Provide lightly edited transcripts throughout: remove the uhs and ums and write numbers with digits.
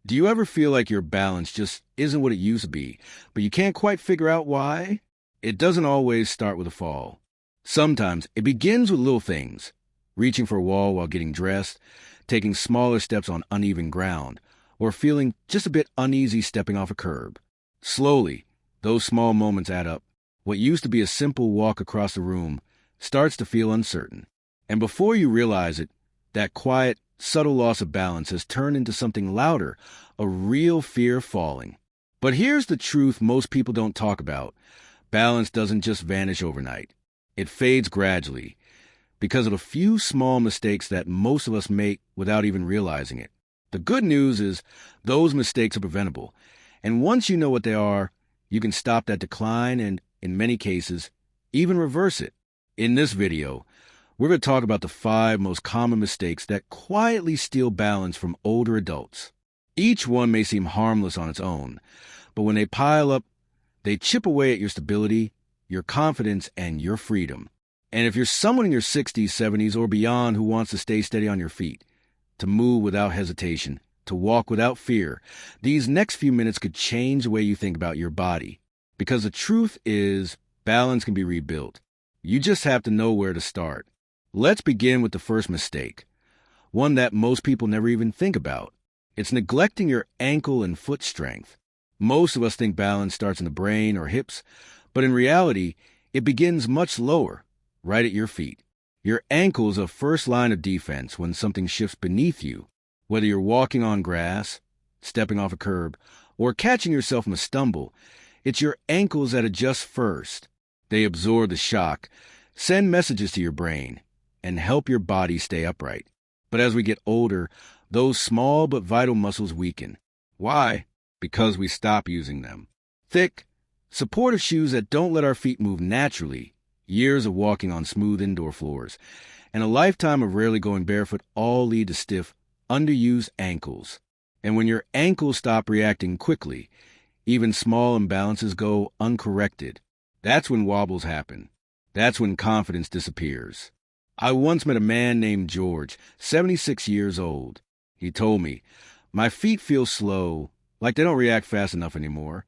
Do you ever feel like your balance just isn't what it used to be, but you can't quite figure out why? It doesn't always start with a fall. Sometimes it begins with little things, reaching for a wall while getting dressed, taking smaller steps on uneven ground, or feeling just a bit uneasy stepping off a curb. Slowly, those small moments add up. What used to be a simple walk across the room starts to feel uncertain. And before you realize it, that quiet, subtle loss of balance has turned into something louder, a real fear of falling. But here's the truth most people don't talk about. Balance doesn't just vanish overnight. It fades gradually because of a few small mistakes that most of us make without even realizing it. The good news is those mistakes are preventable. And once you know what they are, you can stop that decline and, in many cases, even reverse it. In this video, we're going to talk about the 5 most common mistakes that quietly steal balance from older adults. Each one may seem harmless on its own, but when they pile up, they chip away at your stability, your confidence, and your freedom. And if you're someone in your 60s, 70s, or beyond who wants to stay steady on your feet, to move without hesitation, to walk without fear, these next few minutes could change the way you think about your body. Because the truth is, balance can be rebuilt. You just have to know where to start. Let's begin with the first mistake, one that most people never even think about. It's neglecting your ankle and foot strength. Most of us think balance starts in the brain or hips, but in reality, it begins much lower, right at your feet. Your ankle is a first line of defense when something shifts beneath you. Whether you're walking on grass, stepping off a curb, or catching yourself in a stumble, it's your ankles that adjust first. They absorb the shock, send messages to your brain, and help your body stay upright. But as we get older, those small but vital muscles weaken. Why? Because we stop using them. Thick, supportive shoes that don't let our feet move naturally, years of walking on smooth indoor floors, and a lifetime of rarely going barefoot all lead to stiff, underused ankles. And when your ankles stop reacting quickly, even small imbalances go uncorrected. That's when wobbles happen. That's when confidence disappears. I once met a man named George, 76 years old. He told me, "My feet feel slow, like they don't react fast enough anymore."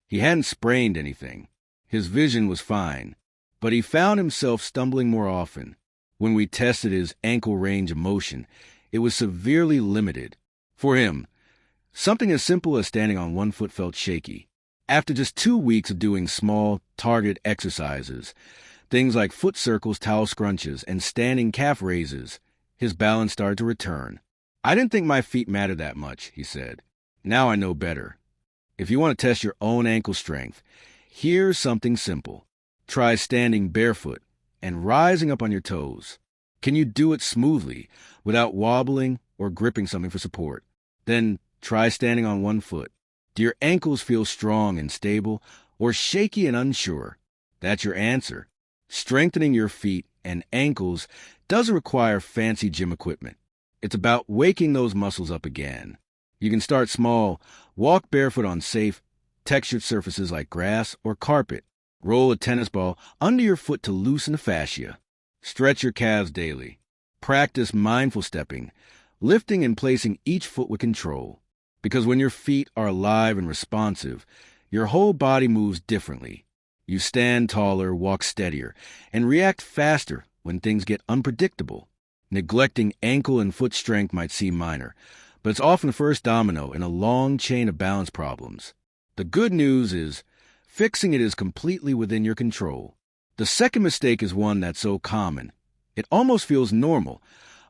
He hadn't sprained anything. His vision was fine, but he found himself stumbling more often. When we tested his ankle range of motion, it was severely limited. For him, something as simple as standing on one foot felt shaky. After just 2 weeks of doing small, targeted exercises, things like foot circles, towel scrunches, and standing calf raises, his balance started to return. "I didn't think my feet mattered that much," he said. "Now I know better." If you want to test your own ankle strength, here's something simple. Try standing barefoot and rising up on your toes. Can you do it smoothly, without wobbling or gripping something for support? Then try standing on one foot. Do your ankles feel strong and stable, or shaky and unsure? That's your answer. Strengthening your feet and ankles doesn't require fancy gym equipment. It's about waking those muscles up again. You can start small. Walk barefoot on safe, textured surfaces like grass or carpet. Roll a tennis ball under your foot to loosen the fascia. Stretch your calves daily. Practice mindful stepping, lifting and placing each foot with control. Because when your feet are alive and responsive, your whole body moves differently. You stand taller, walk steadier, and react faster when things get unpredictable. Neglecting ankle and foot strength might seem minor, but it's often the first domino in a long chain of balance problems. The good news is, fixing it is completely within your control. The second mistake is one that's so common. It almost feels normal,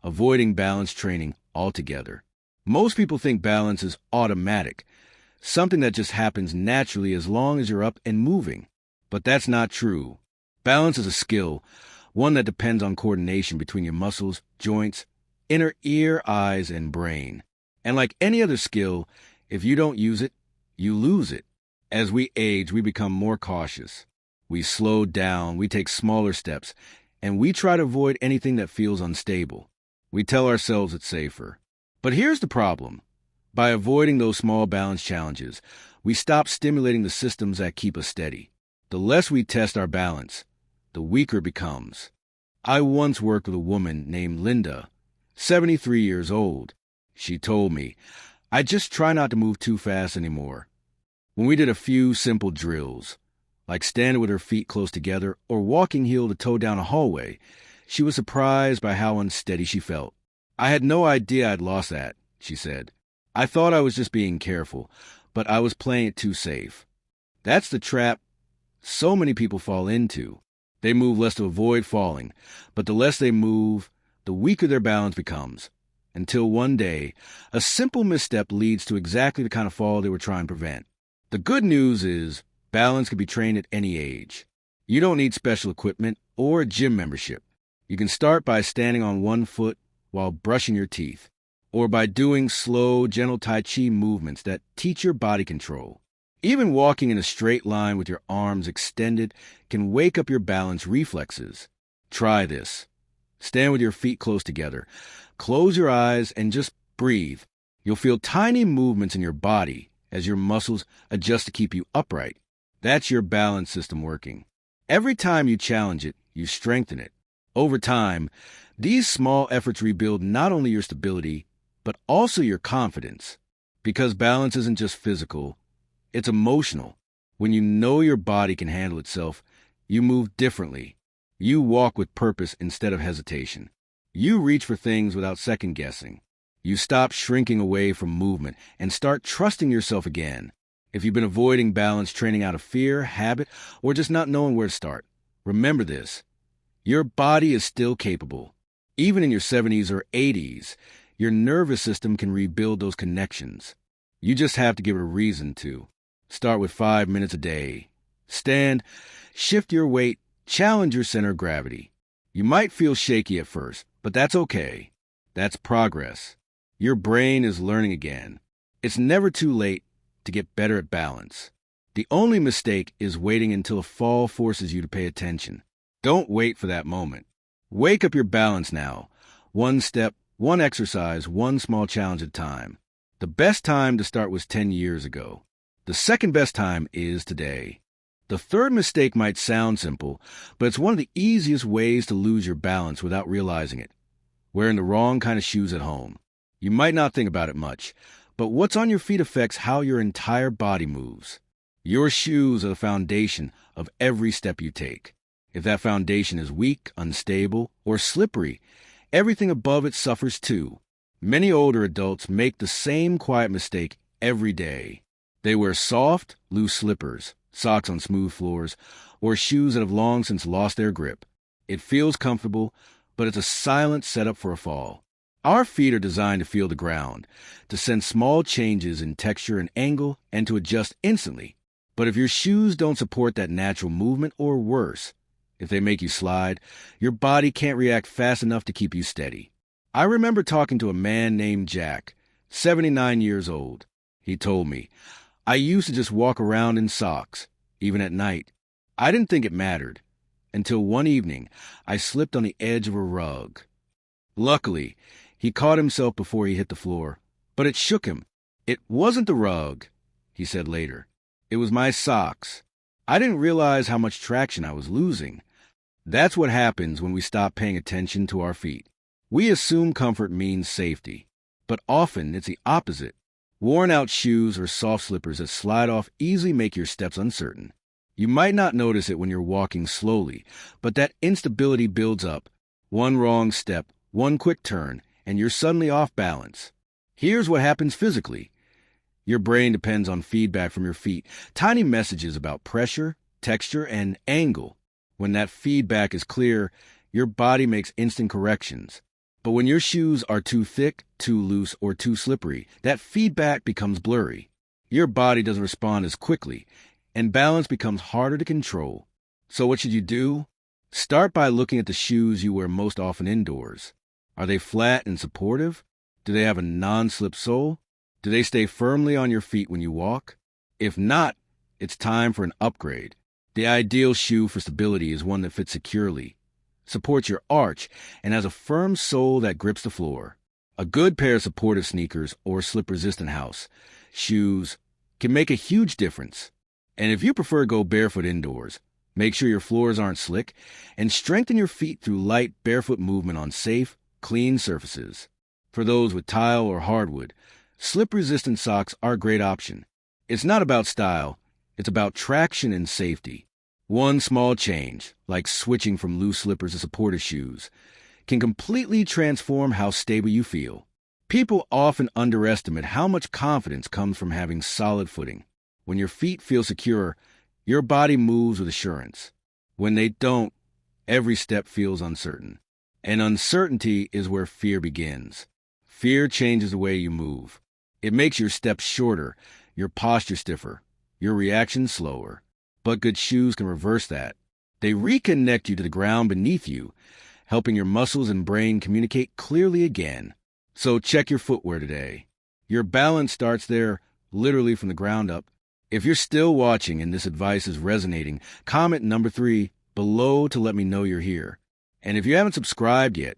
avoiding balance training altogether. Most people think balance is automatic, something that just happens naturally as long as you're up and moving. But that's not true. Balance is a skill, one that depends on coordination between your muscles, joints, inner ear, eyes, and brain. And like any other skill, if you don't use it, you lose it. As we age, we become more cautious. We slow down, we take smaller steps, and we try to avoid anything that feels unstable. We tell ourselves it's safer. But here's the problem. By avoiding those small balance challenges, we stop stimulating the systems that keep us steady. The less we test our balance, the weaker it becomes. I once worked with a woman named Linda, 73 years old. She told me, I just try not to move too fast anymore. When we did a few simple drills, like standing with her feet close together or walking heel to toe down a hallway, she was surprised by how unsteady she felt. I had no idea I'd lost that, she said. I thought I was just being careful, but I was playing it too safe. That's the trap so many people fall into. They move less to avoid falling, but the less they move, the weaker their balance becomes. Until one day, a simple misstep leads to exactly the kind of fall they were trying to prevent. The good news is balance can be trained at any age. You don't need special equipment or a gym membership. You can start by standing on one foot while brushing your teeth, or by doing slow, gentle Tai Chi movements that teach your body control. Even walking in a straight line with your arms extended can wake up your balance reflexes. Try this. Stand with your feet close together. Close your eyes and just breathe. You'll feel tiny movements in your body as your muscles adjust to keep you upright. That's your balance system working. Every time you challenge it, you strengthen it. Over time, these small efforts rebuild not only your stability, but also your confidence. Because balance isn't just physical, it's emotional. When you know your body can handle itself, you move differently. You walk with purpose instead of hesitation. You reach for things without second guessing. You stop shrinking away from movement and start trusting yourself again. If you've been avoiding balance training out of fear, habit, or just not knowing where to start, remember this. Your body is still capable. Even in your 70s or 80s, your nervous system can rebuild those connections. You just have to give it a reason to. Start with 5 minutes a day. Stand, shift your weight, challenge your center of gravity. You might feel shaky at first, but that's okay. That's progress. Your brain is learning again. It's never too late to get better at balance. The only mistake is waiting until a fall forces you to pay attention. Don't wait for that moment. Wake up your balance now. One step, one exercise, one small challenge at a time. The best time to start was 10 years ago. The second best time is today. The third mistake might sound simple, but it's one of the easiest ways to lose your balance without realizing it. Wearing the wrong kind of shoes at home. You might not think about it much, but what's on your feet affects how your entire body moves. Your shoes are the foundation of every step you take. If that foundation is weak, unstable, or slippery, everything above it suffers too. Many older adults make the same quiet mistake every day. They wear soft, loose slippers, socks on smooth floors, or shoes that have long since lost their grip. It feels comfortable, but it's a silent setup for a fall. Our feet are designed to feel the ground, to sense small changes in texture and angle, and to adjust instantly. But if your shoes don't support that natural movement, or worse, if they make you slide, your body can't react fast enough to keep you steady. I remember talking to a man named Jack, 79 years old. He told me, I used to just walk around in socks, even at night. I didn't think it mattered, until one evening I slipped on the edge of a rug. Luckily, he caught himself before he hit the floor, but it shook him. It wasn't the rug, he said later. It was my socks. I didn't realize how much traction I was losing. That's what happens when we stop paying attention to our feet. We assume comfort means safety, but often it's the opposite. Worn-out shoes or soft slippers that slide off easily make your steps uncertain. You might not notice it when you're walking slowly, but that instability builds up. One wrong step, one quick turn, and you're suddenly off balance. Here's what happens physically. Your brain depends on feedback from your feet, tiny messages about pressure, texture, and angle. When that feedback is clear, your body makes instant corrections. But when your shoes are too thick, too loose, or too slippery, that feedback becomes blurry. Your body doesn't respond as quickly, and balance becomes harder to control. So what should you do? Start by looking at the shoes you wear most often indoors. Are they flat and supportive? Do they have a non-slip sole? Do they stay firmly on your feet when you walk? If not, it's time for an upgrade. The ideal shoe for stability is one that fits securely, supports your arch, and has a firm sole that grips the floor. A good pair of supportive sneakers or slip-resistant house shoes can make a huge difference. And if you prefer to go barefoot indoors, make sure your floors aren't slick and strengthen your feet through light barefoot movement on safe, clean surfaces. For those with tile or hardwood, slip-resistant socks are a great option. It's not about style, it's about traction and safety. One small change, like switching from loose slippers to supported shoes, can completely transform how stable you feel. People often underestimate how much confidence comes from having solid footing. When your feet feel secure, your body moves with assurance. When they don't, every step feels uncertain. And uncertainty is where fear begins. Fear changes the way you move. It makes your steps shorter, your posture stiffer, your reaction slower. But good shoes can reverse that. They reconnect you to the ground beneath you, helping your muscles and brain communicate clearly again. So check your footwear today. Your balance starts there, literally from the ground up. If you're still watching and this advice is resonating, comment number 3 below to let me know you're here. And if you haven't subscribed yet,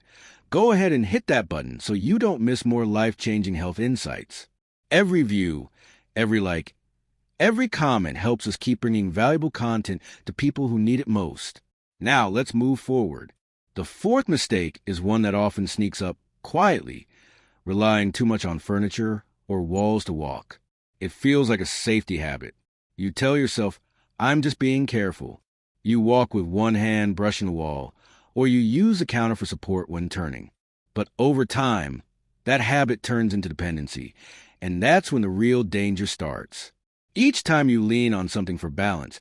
go ahead and hit that button so you don't miss more life-changing health insights. Every view, every like, every comment helps us keep bringing valuable content to people who need it most. Now, let's move forward. The 4th mistake is one that often sneaks up quietly, relying too much on furniture or walls to walk. It feels like a safety habit. You tell yourself, I'm just being careful. You walk with one hand brushing the wall, or you use the counter for support when turning. But over time, that habit turns into dependency, and that's when the real danger starts. Each time you lean on something for balance,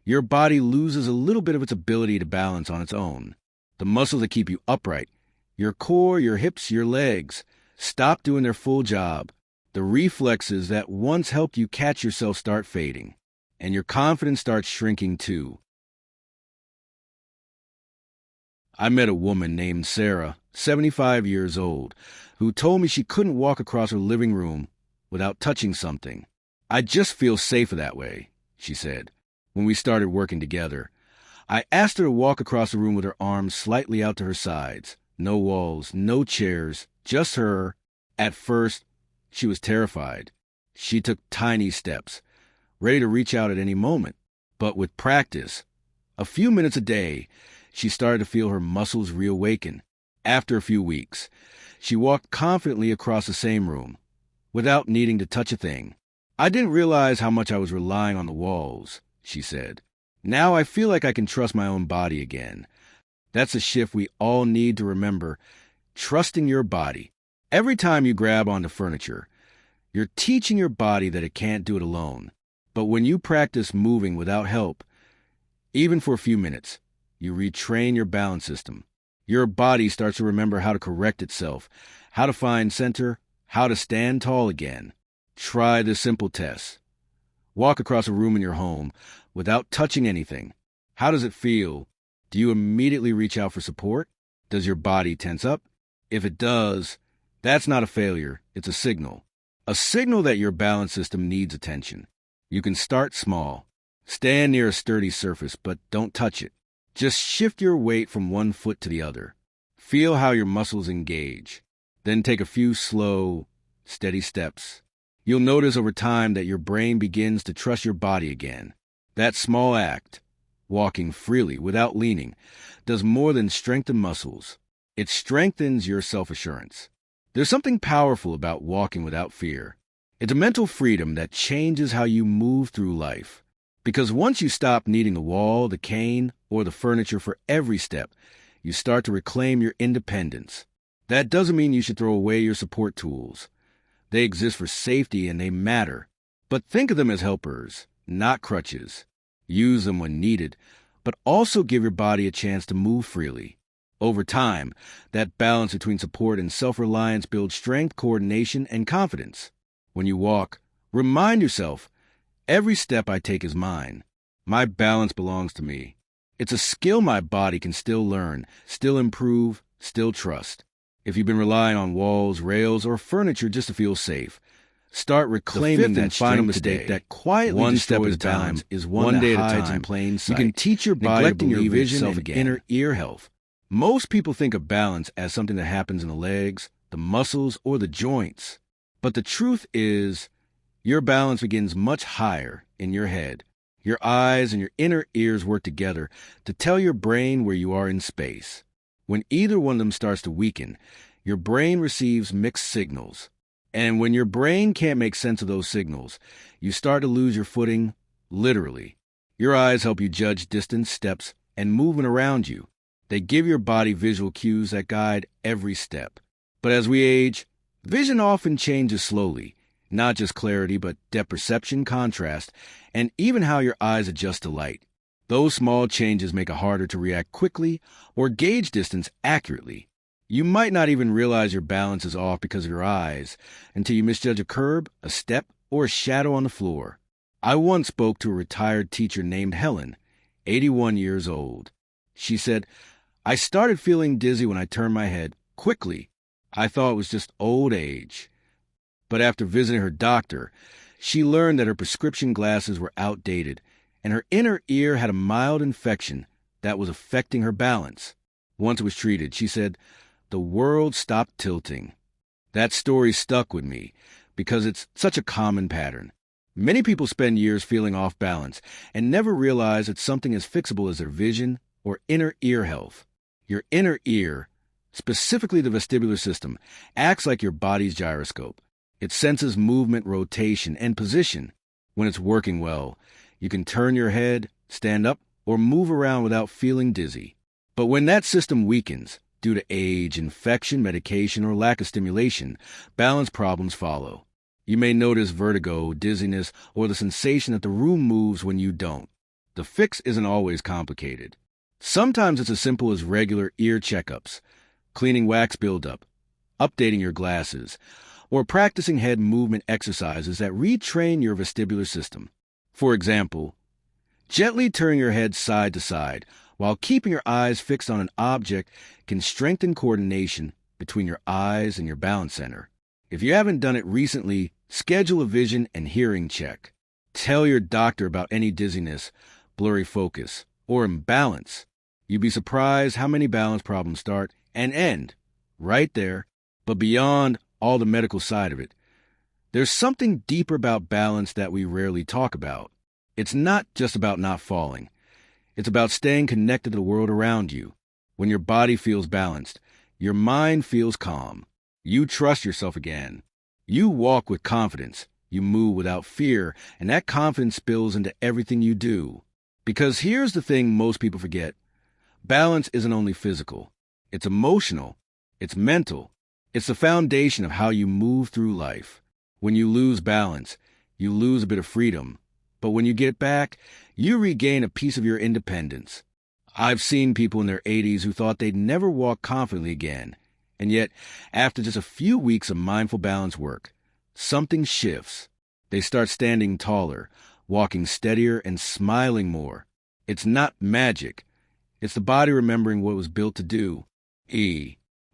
your body loses a little bit of its ability to balance on its own. The muscles that keep you upright, your core, your hips, your legs, stop doing their full job. The reflexes that once helped you catch yourself start fading, and your confidence starts shrinking too. I met a woman named Sarah, 75 years old, who told me she couldn't walk across her living room without touching something. I just feel safer that way, she said. When we started working together, I asked her to walk across the room with her arms slightly out to her sides. No walls, no chairs, just her. At first, she was terrified. She took tiny steps, ready to reach out at any moment. But with practice, a few minutes a day, she started to feel her muscles reawaken. After a few weeks, she walked confidently across the same room, without needing to touch a thing. I didn't realize how much I was relying on the walls, she said. Now I feel like I can trust my own body again. That's a shift we all need to remember. Trusting your body. Every time you grab onto furniture, you're teaching your body that it can't do it alone. But when you practice moving without help, even for a few minutes, you retrain your balance system. Your body starts to remember how to correct itself, how to find center, how to stand tall again. Try this simple test. Walk across a room in your home without touching anything. How does it feel? Do you immediately reach out for support? Does your body tense up? If it does, that's not a failure, it's a signal. A signal that your balance system needs attention. You can start small. Stand near a sturdy surface, but don't touch it. Just shift your weight from one foot to the other. Feel how your muscles engage. Then take a few slow, steady steps. You'll notice over time that your brain begins to trust your body again. That small act, walking freely without leaning, does more than strengthen muscles. It strengthens your self-assurance. There's something powerful about walking without fear. It's a mental freedom that changes how you move through life. Because once you stop needing the wall, the cane, or the furniture for every step, you start to reclaim your independence. That doesn't mean you should throw away your support tools. They exist for safety and they matter. But think of them as helpers, not crutches. Use them when needed, but also give your body a chance to move freely. Over time, that balance between support and self-reliance builds strength, coordination, and confidence. When you walk, remind yourself, every step I take is mine. My balance belongs to me. It's a skill my body can still learn, still improve, still trust. If you've been relying on walls, rails, or furniture just to feel safe, start reclaiming that final mistake today. That quietly one step at a time is one day at a time in plain sight. You can teach your body to believe in itself again. Inner ear health. Most people think of balance as something that happens in the legs, the muscles, or the joints. But the truth is, your balance begins much higher in your head. Your eyes and your inner ears work together to tell your brain where you are in space. When either one of them starts to weaken, your brain receives mixed signals. And when your brain can't make sense of those signals, you start to lose your footing, literally. Your eyes help you judge distance, steps, and movement around you. They give your body visual cues that guide every step. But as we age, vision often changes slowly. Not just clarity, but depth perception, contrast, and even how your eyes adjust to light. Those small changes make it harder to react quickly or gauge distance accurately. You might not even realize your balance is off because of your eyes until you misjudge a curb, a step, or a shadow on the floor. I once spoke to a retired teacher named Helen, 81 years old. She said, "I started feeling dizzy when I turned my head quickly. I thought it was just old age." But after visiting her doctor, she learned that her prescription glasses were outdated and her inner ear had a mild infection that was affecting her balance. Once it was treated, she said, the world stopped tilting. That story stuck with me because it's such a common pattern. Many people spend years feeling off balance and never realize it's something as fixable as their vision or inner ear health. Your inner ear, specifically the vestibular system, acts like your body's gyroscope. It senses movement, rotation, and position. When it's working well, you can turn your head, stand up, or move around without feeling dizzy. But when that system weakens, due to age, infection, medication, or lack of stimulation, balance problems follow. You may notice vertigo, dizziness, or the sensation that the room moves when you don't. The fix isn't always complicated. Sometimes it's as simple as regular ear checkups, cleaning wax buildup, updating your glasses, or practicing head movement exercises that retrain your vestibular system. For example, gently turn your head side to side while keeping your eyes fixed on an object can strengthen coordination between your eyes and your balance center. If you haven't done it recently, schedule a vision and hearing check. Tell your doctor about any dizziness, blurry focus, or imbalance. You'd be surprised how many balance problems start and end right there. But beyond all the medical side of it, there's something deeper about balance that we rarely talk about. It's not just about not falling. It's about staying connected to the world around you. When your body feels balanced, your mind feels calm. You trust yourself again. You walk with confidence. You move without fear, and that confidence spills into everything you do. Because here's the thing most people forget. Balance isn't only physical. It's emotional. It's mental. It's the foundation of how you move through life. When you lose balance, you lose a bit of freedom. But when you get it back, you regain a piece of your independence. I've seen people in their 80s who thought they'd never walk confidently again. And yet, after just a few weeks of mindful balance work, something shifts. They start standing taller, walking steadier, and smiling more. It's not magic. It's the body remembering what it was built to do.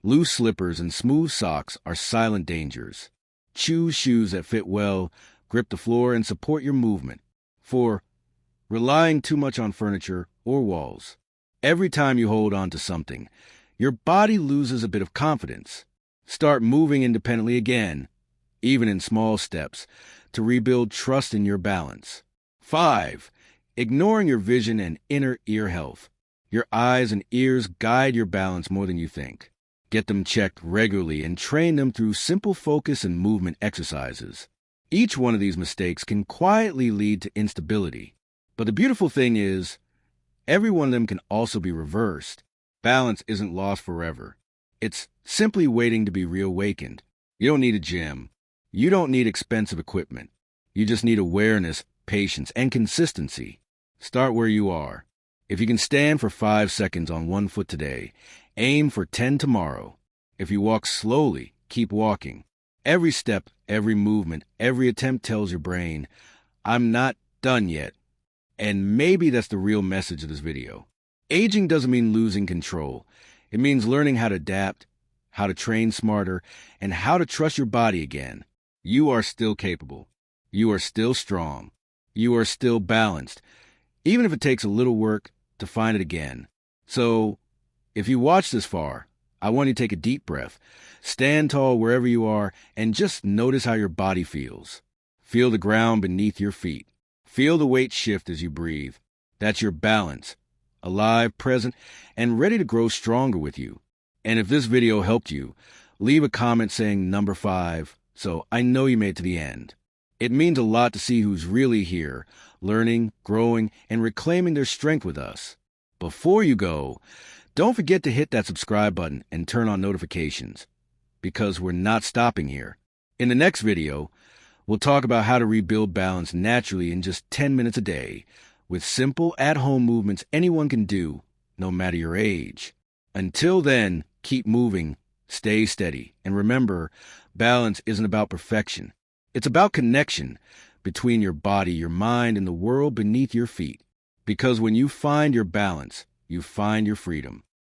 Loose slippers and smooth socks are silent dangers. Choose shoes that fit well, grip the floor, and support your movement. 4. Relying too much on furniture or walls. Every time you hold on to something, your body loses a bit of confidence. Start moving independently again, even in small steps, to rebuild trust in your balance. 5. Ignoring your vision and inner ear health. Your eyes and ears guide your balance more than you think. Get them checked regularly and train them through simple focus and movement exercises. Each one of these mistakes can quietly lead to instability. But the beautiful thing is, every one of them can also be reversed. Balance isn't lost forever. It's simply waiting to be reawakened. You don't need a gym. You don't need expensive equipment. You just need awareness, patience, and consistency. Start where you are. If you can stand for 5 seconds on one foot today, aim for 10 tomorrow. If you walk slowly, keep walking. Every step, every movement, every attempt tells your brain, I'm not done yet. And maybe that's the real message of this video. Aging doesn't mean losing control. It means learning how to adapt, how to train smarter, and how to trust your body again. You are still capable. You are still strong. You are still balanced, even if it takes a little work to find it again. So, if you watched this far, I want you to take a deep breath, stand tall wherever you are, and just notice how your body feels. Feel the ground beneath your feet. Feel the weight shift as you breathe. That's your balance, alive, present, and ready to grow stronger with you. And if this video helped you, leave a comment saying number 5, so I know you made it to the end. It means a lot to see who's really here, learning, growing, and reclaiming their strength with us. Before you go, don't forget to hit that subscribe button and turn on notifications, because we're not stopping here. In the next video, we'll talk about how to rebuild balance naturally in just 10 minutes a day, with simple at-home movements anyone can do, no matter your age. Until then, keep moving, stay steady, and remember, balance isn't about perfection. It's about connection between your body, your mind, and the world beneath your feet. Because when you find your balance, you find your freedom.